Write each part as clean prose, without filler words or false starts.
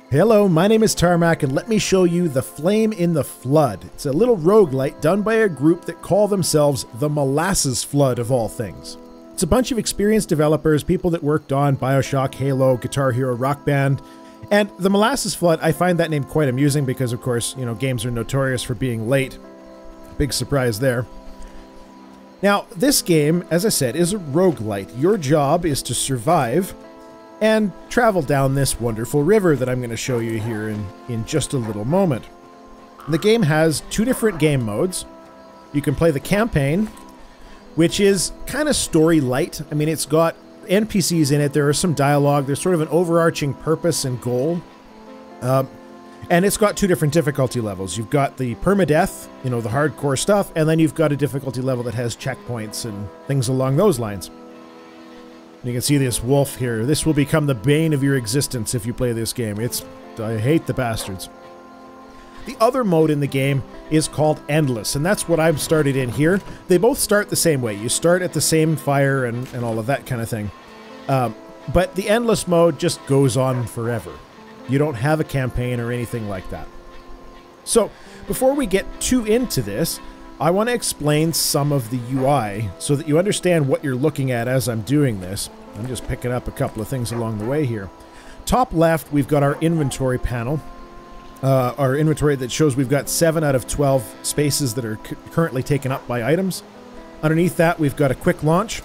Hello, my name is Tarmack, and let me show you The Flame in the Flood. It's a little roguelite done by a group that call themselves the Molasses Flood of all things. It's a bunch of experienced developers, people that worked on BioShock, Halo, Guitar Hero, Rock Band, and the Molasses Flood, I find that name quite amusing because, of course, you know, games are notorious for being late. Big surprise there. Now, this game, as I said, is a roguelite. Your job is to survive and travel down this wonderful river that I'm going to show you here in just a little moment. The game has two different game modes. You can play the campaign, which is kind of story light. I mean, it's got NPCs in it, there is some dialogue, there's sort of an overarching purpose and goal. And it's got two different difficulty levels. You've got the permadeath, you know, the hardcore stuff, and then you've got a difficulty level that has checkpoints and things along those lines. You can see this wolf here. This will become the bane of your existence if you play this game. I hate the bastards. The other mode in the game is called Endless, and that's what I've started in here. They both start the same way. You start at the same fire and all of that kind of thing. But the Endless mode just goes on forever. You don't have a campaign or anything like that. So, before we get too into this, I want to explain some of the UI so that you understand what you're looking at as I'm doing this. I'm just picking up a couple of things along the way here. Top left, we've got our inventory panel. Our inventory that shows we've got 7 out of 12 spaces that are currently taken up by items. Underneath that, we've got a quick launch.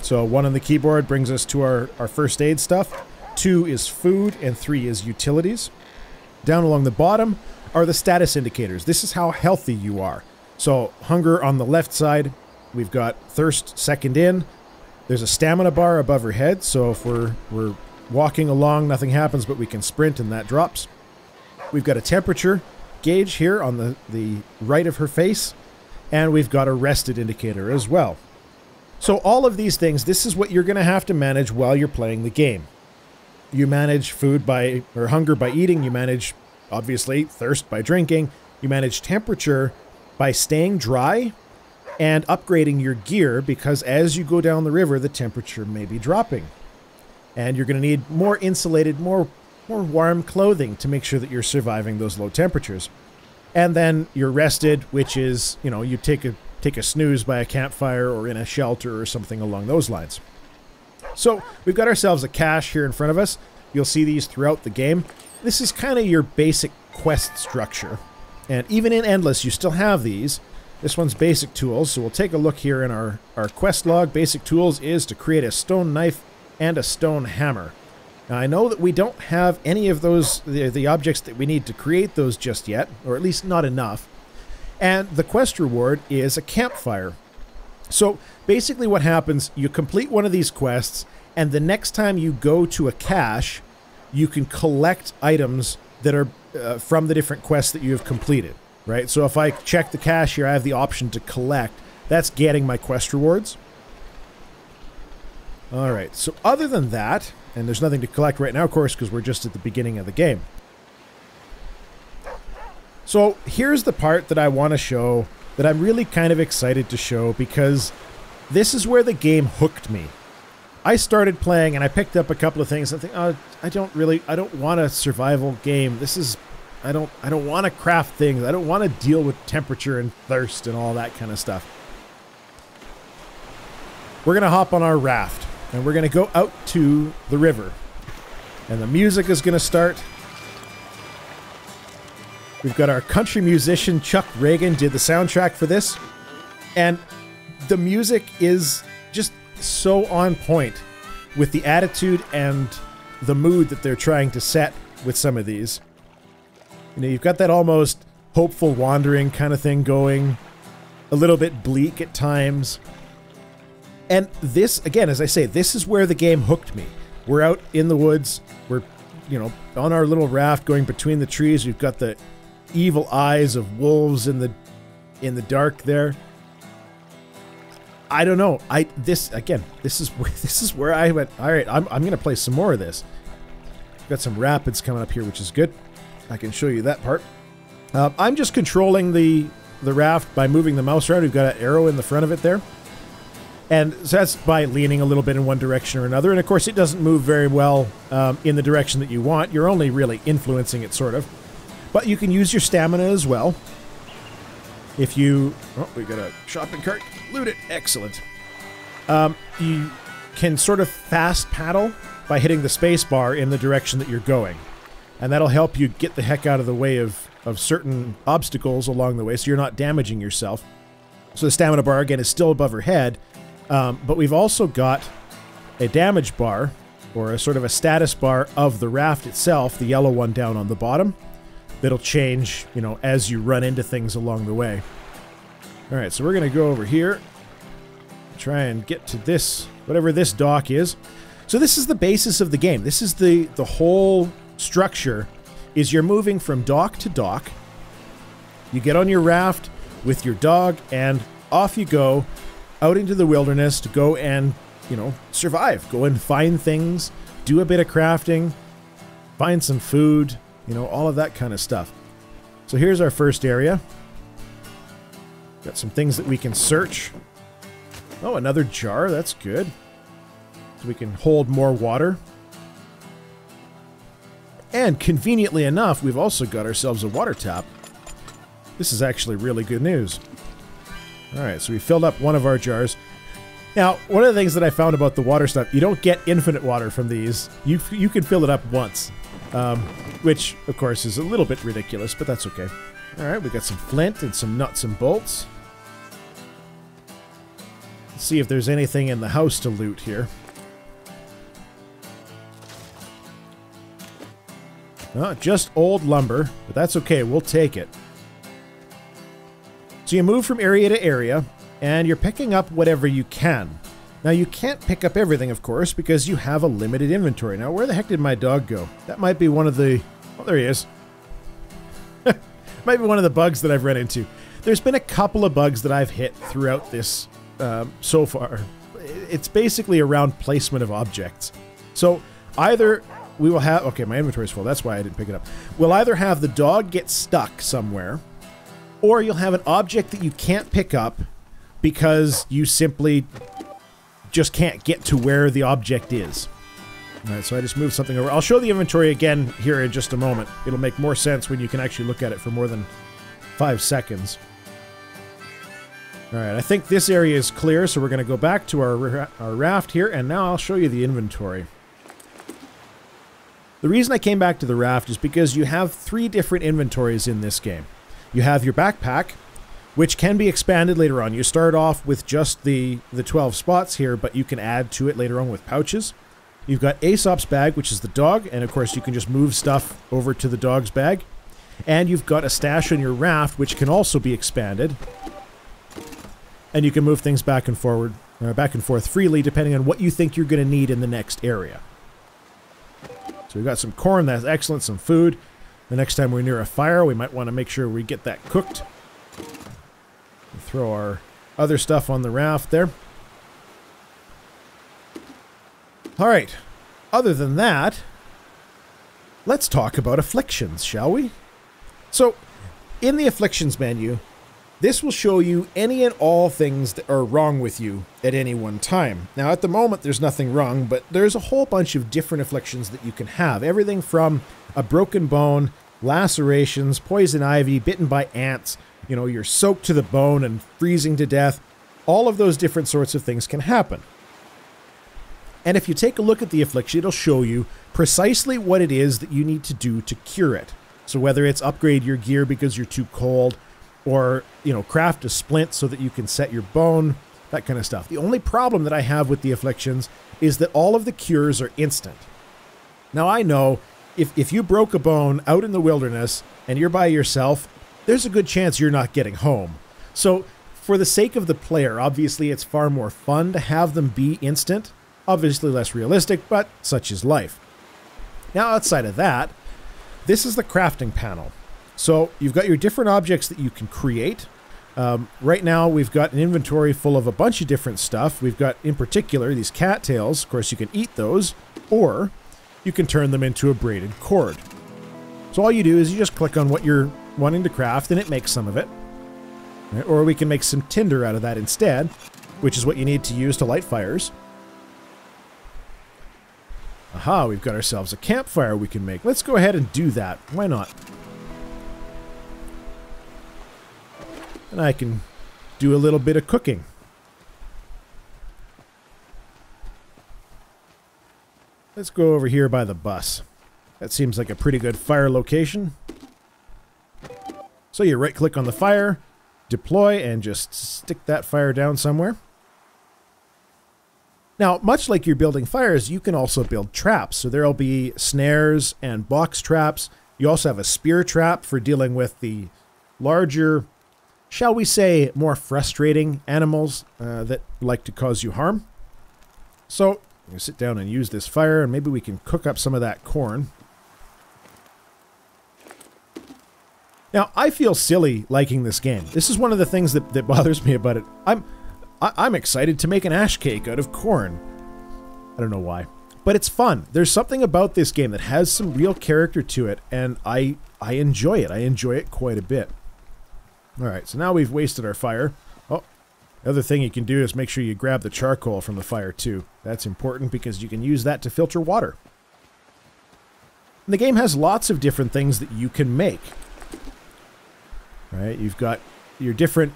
So 1 on the keyboard brings us to our first aid stuff. 2 is food, and 3 is utilities. Down along the bottom are the status indicators. This is how healthy you are. So hunger on the left side, we've got thirst second in. There's a stamina bar above her head, so if we're walking along, nothing happens, but we can sprint and that drops. We've got a temperature gauge here on the right of her face, and we've got a rested indicator as well. So all of these things, this is what you're going to have to manage while you're playing the game. You manage hunger by eating, you manage, obviously, thirst by drinking, you manage temperature by staying dry and upgrading your gear, because as you go down the river, the temperature may be dropping. And you're going to need more insulated, more warm clothing to make sure that you're surviving those low temperatures. And then you're rested, which is, you know, you take a snooze by a campfire or in a shelter or something along those lines. So we've got ourselves a cache here in front of us. You'll see these throughout the game. This is kind of your basic quest structure. And even in Endless, you still have these. This one's basic tools, so we'll take a look here in our quest log. Basic tools is to create a stone knife and a stone hammer. Now, I know that we don't have any of those, the objects that we need to create those just yet, or at least not enough. And the quest reward is a campfire. So basically what happens, you complete one of these quests, and the next time you go to a cache, you can collect items that are from the different quests that you have completed, right? So if I check the cache here, I have the option to collect. That's getting my quest rewards. All right, so other than that, and there's nothing to collect right now, of course, because we're just at the beginning of the game. So here's the part that I want to show, that I'm really kind of excited to show, because this is where the game hooked me. I started playing and I picked up a couple of things. I think, oh, I don't want a survival game. I don't want to craft things. I don't want to deal with temperature and thirst and all that kind of stuff. We're going to hop on our raft and we're going to go out to the river. And the music is going to start. We've got our country musician, Chuck Reagan, did the soundtrack for this. And the music is just so on point with the attitude and the mood that they're trying to set with some of these. You know, you've got that almost hopeful wandering kind of thing going, a little bit bleak at times. And this, again, as I say, this is where the game hooked me. We're out in the woods, we're, you know, on our little raft going between the trees. We've got the evil eyes of wolves in the dark there. I don't know. This is where I went, all right, I'm going to play some more of this. Got some rapids coming up here, which is good. I can show you that part. I'm just controlling the raft by moving the mouse around. We've got an arrow in the front of it there. And so that's by leaning a little bit in one direction or another. And of course, it doesn't move very well in the direction that you want. You're only really influencing it, sort of. But you can use your stamina as well. If you... Oh, we got a shopping cart. Loot it. Excellent. You can sort of fast paddle by hitting the space bar in the direction that you're going. And that'll help you get the heck out of the way of certain obstacles along the way, so you're not damaging yourself. So the stamina bar, again, is still above her head. But we've also got a damage bar, or a sort of a status bar of the raft itself, the yellow one down on the bottom, that'll change, you know, as you run into things along the way. Alright, so we're going to go over here, try and get to this, whatever this dock is. So this is the basis of the game. This is the whole structure, is you're moving from dock to dock. You get on your raft with your dog, and off you go out into the wilderness to go and, you know, survive. Go and find things, do a bit of crafting, find some food, you know, all of that kind of stuff. So here's our first area. Got some things that we can search. Oh, another jar, that's good. So we can hold more water. And conveniently enough, we've also got ourselves a water tap. This is actually really good news. Alright, so we filled up one of our jars. Now, one of the things that I found about the water stuff, you don't get infinite water from these. You can fill it up once. Which, of course, is a little bit ridiculous, but that's okay. Alright, we got some flint and some nuts and bolts. Let's see if there's anything in the house to loot here. Just old lumber, but that's okay, we'll take it. So you move from area to area, and you're picking up whatever you can. Now, you can't pick up everything, of course, because you have a limited inventory. Now, where the heck did my dog go? That might be one of the... Oh, there he is. Might be one of the bugs that I've run into. There's been a couple of bugs that I've hit throughout this so far. It's basically around placement of objects. So, either we will have... Okay, my inventory's full. That's why I didn't pick it up. We'll either have the dog get stuck somewhere, or you'll have an object that you can't pick up because you simply just can't get to where the object is. Alright, so I just moved something over. I'll show the inventory again here in just a moment. It'll make more sense when you can actually look at it for more than 5 seconds. Alright, I think this area is clear, so we're going to go back to our raft here, and now I'll show you the inventory. The reason I came back to the raft is because you have 3 different inventories in this game. You have your backpack, which can be expanded later on. You start off with just the 12 spots here, but you can add to it later on with pouches. You've got Aesop's bag, which is the dog, and of course you can just move stuff over to the dog's bag. And you've got a stash on your raft, which can also be expanded. And you can move things back and forth freely, depending on what you think you're going to need in the next area. So we've got some corn, that's excellent, some food. The next time we're near a fire, we might want to make sure we get that cooked. We throw our other stuff on the raft there. Alright, other than that, let's talk about afflictions, shall we? So, in the afflictions menu, this will show you any and all things that are wrong with you at any one time. Now, at the moment, there's nothing wrong, but there's a whole bunch of different afflictions that you can have. Everything from a broken bone, lacerations, poison ivy, bitten by ants, you know, you're soaked to the bone and freezing to death. All of those different sorts of things can happen. And if you take a look at the affliction, it'll show you precisely what it is that you need to do to cure it. So whether it's upgrade your gear because you're too cold, or, you know, craft a splint so that you can set your bone, that kind of stuff. The only problem that I have with the afflictions is that all of the cures are instant. Now, I know if you broke a bone out in the wilderness and you're by yourself, there's a good chance you're not getting home. So, for the sake of the player, obviously it's far more fun to have them be instant. Obviously less realistic, but such is life. Now, outside of that, this is the crafting panel. So you've got your different objects that you can create. Right now we've got an inventory full of a bunch of different stuff. We've got, in particular, these cattails. Of course, you can eat those, or you can turn them into a braided cord. So all you do is you just click on what you're wanting to craft, and it makes some of it. Right? Or we can make some tinder out of that instead. which is what you need to use to light fires. Aha, we've got ourselves a campfire we can make. Let's go ahead and do that. Why not? And I can do a little bit of cooking. Let's go over here by the bus. That seems like a pretty good fire location. So you right-click on the fire, deploy, and just stick that fire down somewhere. Now, much like you're building fires, you can also build traps. So there'll be snares and box traps. You also have a spear trap for dealing with the larger, shall we say, more frustrating animals that like to cause you harm. So you sit down and use this fire, and maybe we can cook up some of that corn. Now, I feel silly liking this game. This is one of the things that bothers me about it. I'm excited to make an ash cake out of corn. I don't know why. But it's fun. There's something about this game that has some real character to it, and I enjoy it. I enjoy it quite a bit. Alright, so now we've wasted our fire. Oh, the other thing you can do is make sure you grab the charcoal from the fire too. That's important because you can use that to filter water. And the game has lots of different things that you can make. Right, you've got your different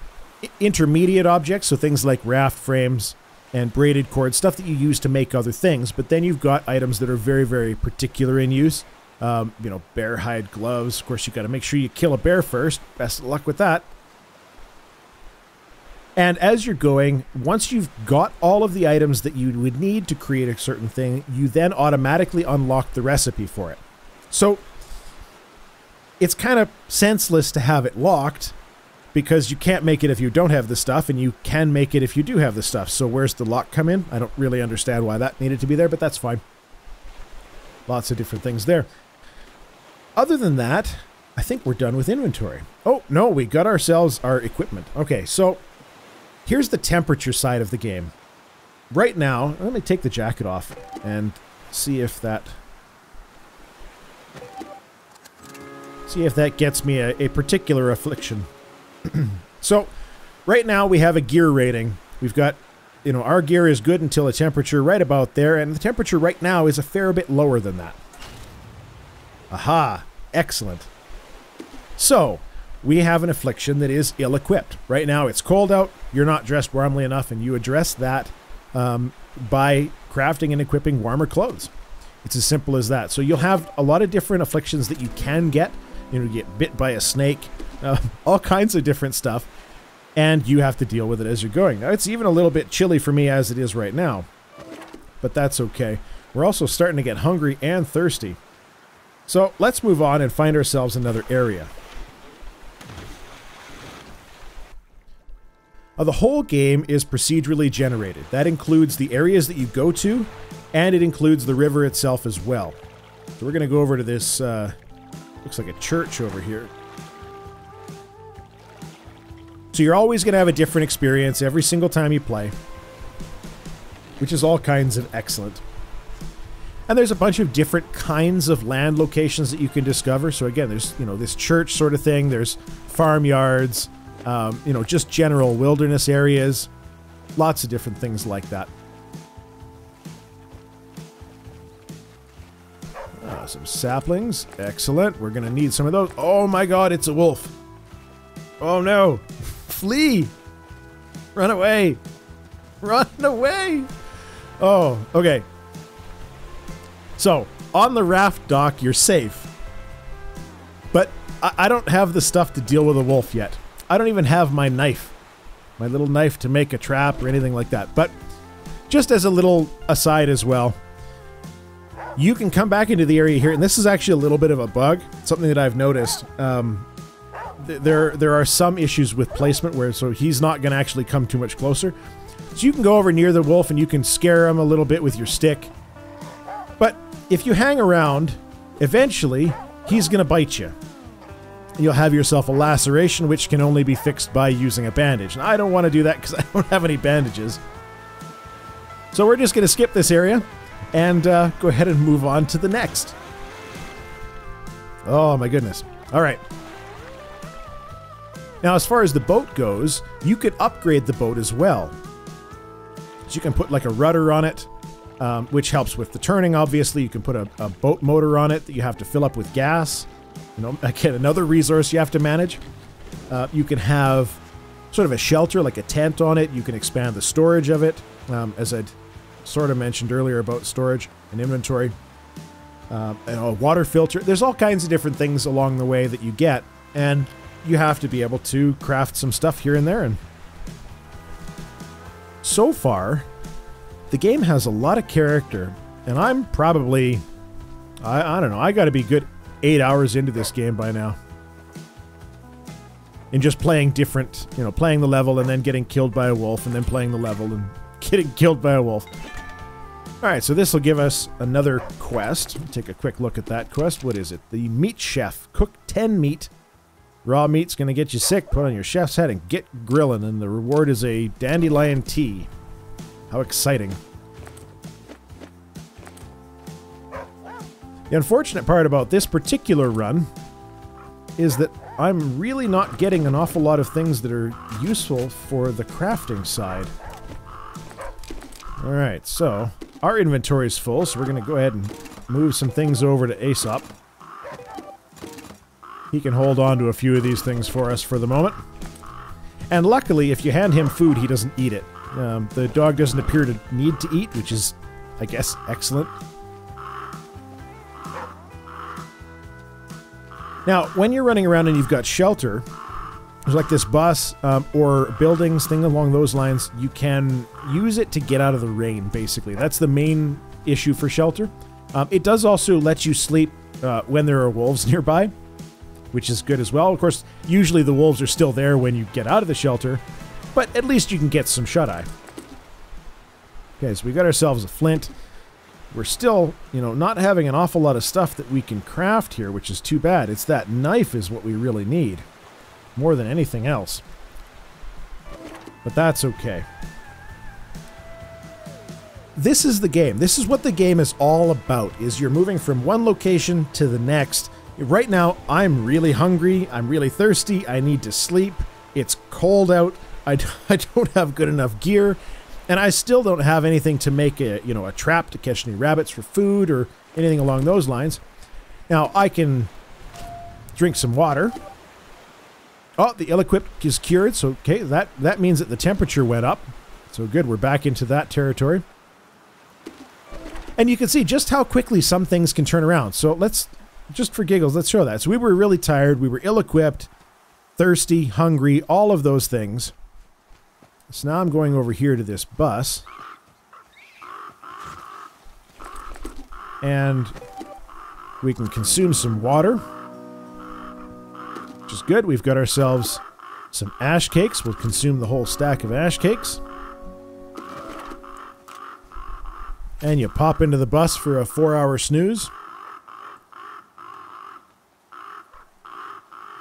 intermediate objects, so things like raft frames and braided cord, stuff that you use to make other things, but then you've got items that are very, very particular in use. You know, bear hide gloves. Of course, you've got to make sure you kill a bear first. Best of luck with that. And as you're going, once you've got all of the items that you would need to create a certain thing, you then automatically unlock the recipe for it. So it's kind of senseless to have it locked, because you can't make it if you don't have the stuff, and you can make it if you do have the stuff. So where's the lock come in? I don't really understand why that needed to be there, but that's fine. Lots of different things there. Other than that, I think we're done with inventory. Oh, no, we got ourselves our equipment. Okay, so here's the temperature side of the game. Right now, let me take the jacket off and see if that gets me a particular affliction. So, right now we have a gear rating. We've got, you know, our gear is good until a temperature right about there, and the temperature right now is a fair bit lower than that. Aha! Excellent. So, we have an affliction that is ill-equipped. Right now it's cold out, you're not dressed warmly enough, and you address that by crafting and equipping warmer clothes. It's as simple as that. So you'll have a lot of different afflictions that you can get. You know, you get bit by a snake, all kinds of different stuff, and you have to deal with it as you're going. Now, it's even a little bit chilly for me as it is right now, but that's okay. We're also starting to get hungry and thirsty. So let's move on and find ourselves another area. The whole game is procedurally generated. That includes the areas that you go to, and it includes the river itself as well. So we're going to go over to this, looks like a church over here. So you're always going to have a different experience every single time you play, which is all kinds of excellent. And there's a bunch of different kinds of land locations that you can discover. So again, there's, you know, this church sort of thing. There's farmyards, you know, just general wilderness areas. Lots of different things like that. Some saplings. Excellent. We're going to need some of those. Oh my god, it's a wolf. Oh no. Flee. Run away. Run away. Oh, okay. So, on the raft dock, you're safe. But I don't have the stuff to deal with a wolf yet. I don't even have my knife. My little knife to make a trap or anything like that. But just as a little aside as well, you can come back into the area here, and this is actually a little bit of a bug, something that I've noticed. There are some issues with placement where, so he's not going to actually come too much closer. So you can go over near the wolf and you can scare him a little bit with your stick. But if you hang around, eventually he's going to bite you. You'll have yourself a laceration, which can only be fixed by using a bandage. And I don't want to do that because I don't have any bandages. So we're just going to skip this area and go ahead and move on to the next. Oh my goodness. All right. Now, as far as the boat goes, you could upgrade the boat as well. So you can put like a rudder on it, which helps with the turning, obviously. You can put a boat motor on it that you have to fill up with gas. You know, again, another resource you have to manage. You can have sort of a shelter, like a tent on it. You can expand the storage of it, as I'd sort of mentioned earlier about storage and inventory. And a water filter. There's all kinds of different things along the way that you get, and you have to be able to craft some stuff here and there. And so far, the game has a lot of character, and I'm probably, I don't know, I got to be good 8 hours into this game by now. In just playing different, you know, playing the level and then getting killed by a wolf, and then playing the level and getting killed by a wolf. Alright, so this will give us another quest. Take a quick look at that quest. What is it? The Meat Chef. Cook 10 meat. Raw meat's going to get you sick. Put on your chef's hat and get grilling. And the reward is a dandelion tea. How exciting. The unfortunate part about this particular run is that I'm really not getting an awful lot of things that are useful for the crafting side. Alright, so our inventory is full, so we're going to go ahead and move some things over to Aesop. He can hold on to a few of these things for us for the moment. And luckily, if you hand him food, he doesn't eat it. The dog doesn't appear to need to eat, which is, I guess, excellent. Now, when you're running around and you've got shelter, there's like this bus or buildings, thing along those lines, you can use it to get out of the rain, basically. That's the main issue for shelter. It does also let you sleep when there are wolves nearby, which is good as well. Of course, usually the wolves are still there when you get out of the shelter, but at least you can get some shut-eye. Okay, so we got ourselves a flint. We're still, you know, not having an awful lot of stuff that we can craft here, which is too bad. It's that knife is what we really need, more than anything else. But that's okay. This is the game. This is what the game is all about, is you're moving from one location to the next. Right now, I'm really hungry. I'm really thirsty. I need to sleep. It's cold out. I don't have good enough gear. And I still don't have anything to make a, you know, a trap to catch any rabbits for food or anything along those lines. Now, I can drink some water. Oh, the ill-equipped is cured, so okay, that means that the temperature went up. So good, we're back into that territory. And you can see just how quickly some things can turn around. So let's, just for giggles, let's show that. So we were really tired, we were ill-equipped, thirsty, hungry, all of those things. So now I'm going over here to this bus. And we can consume some water, which is good. We've got ourselves some ash cakes. We'll consume the whole stack of ash cakes. And you pop into the bus for a 4-hour snooze.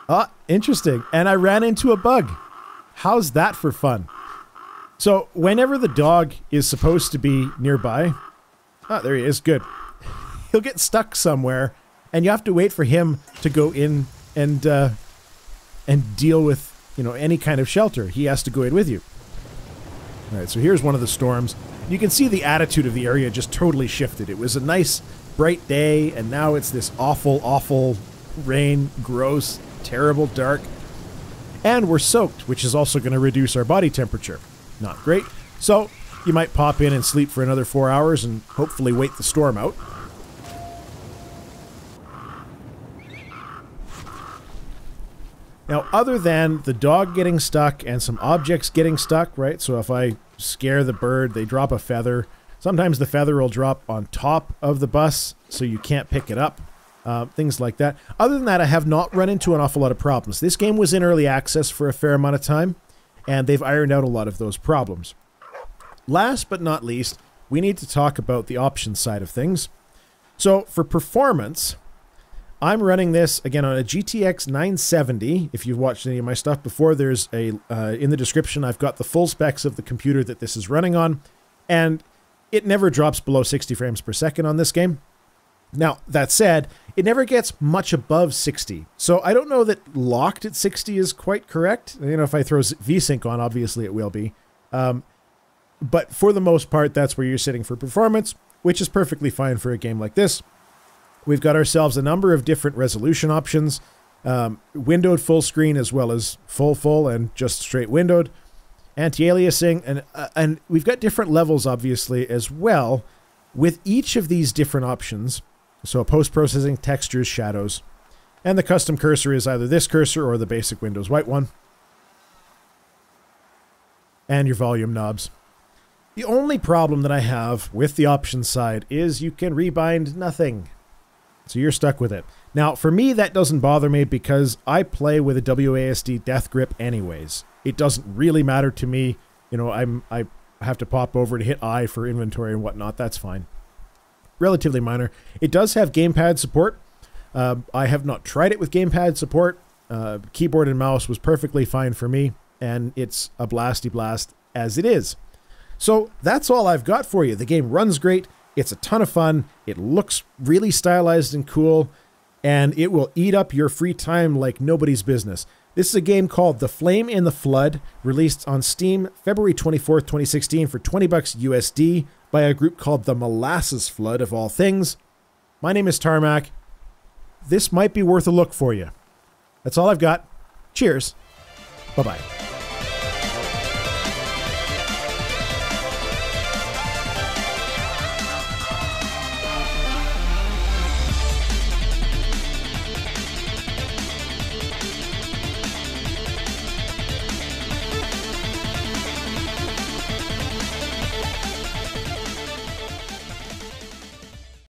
Ah, interesting. And I ran into a bug. How's that for fun? So, whenever the dog is supposed to be nearby... Ah, there he is. Good. He'll get stuck somewhere, and you have to wait for him to go in and deal with, you know, any kind of shelter. He has to go in with you. Alright, so here's one of the storms. You can see the attitude of the area just totally shifted. It was a nice, bright day, and now it's this awful, awful rain, gross, terrible, dark. And we're soaked, which is also going to reduce our body temperature. Not great. So, you might pop in and sleep for another 4 hours and hopefully wait the storm out. Now, other than the dog getting stuck and some objects getting stuck, right? So if I scare the bird, they drop a feather. Sometimes the feather will drop on top of the bus, so you can't pick it up. Things like that. Other than that, I have not run into an awful lot of problems. This game was in early access for a fair amount of time, and they've ironed out a lot of those problems. Last but not least, we need to talk about the options side of things. So for performance, I'm running this, again, on a GTX 970. If you've watched any of my stuff before, there's a, in the description, I've got the full specs of the computer that this is running on, and it never drops below 60 frames per second on this game. Now, that said, it never gets much above 60. So I don't know that locked at 60 is quite correct. You know, if I throw VSync on, obviously it will be. But for the most part, that's where you're sitting for performance, which is perfectly fine for a game like this. We've got ourselves a number of different resolution options, windowed full screen as well as full and just straight windowed, anti-aliasing, and we've got different levels obviously as well with each of these different options. So post-processing, textures, shadows, and the custom cursor is either this cursor or the basic Windows white one, and your volume knobs. The only problem that I have with the options side is you can rebind nothing. So you're stuck with it. Now, for me, that doesn't bother me because I play with a WASD death grip anyways. It doesn't really matter to me. You know, I have to pop over to hit I for inventory and whatnot. That's fine. Relatively minor. It does have gamepad support. I have not tried it with gamepad support. Keyboard and mouse was perfectly fine for me, and it's a blasty blast as it is. So that's all I've got for you. The game runs great. It's a ton of fun. It looks really stylized and cool, and it will eat up your free time like nobody's business. This is a game called The Flame in the Flood, released on Steam February 24th, 2016 for $20 USD by a group called The Molasses Flood of all things. My name is Tarmack. This might be worth a look for you. That's all I've got. Cheers. Bye-bye.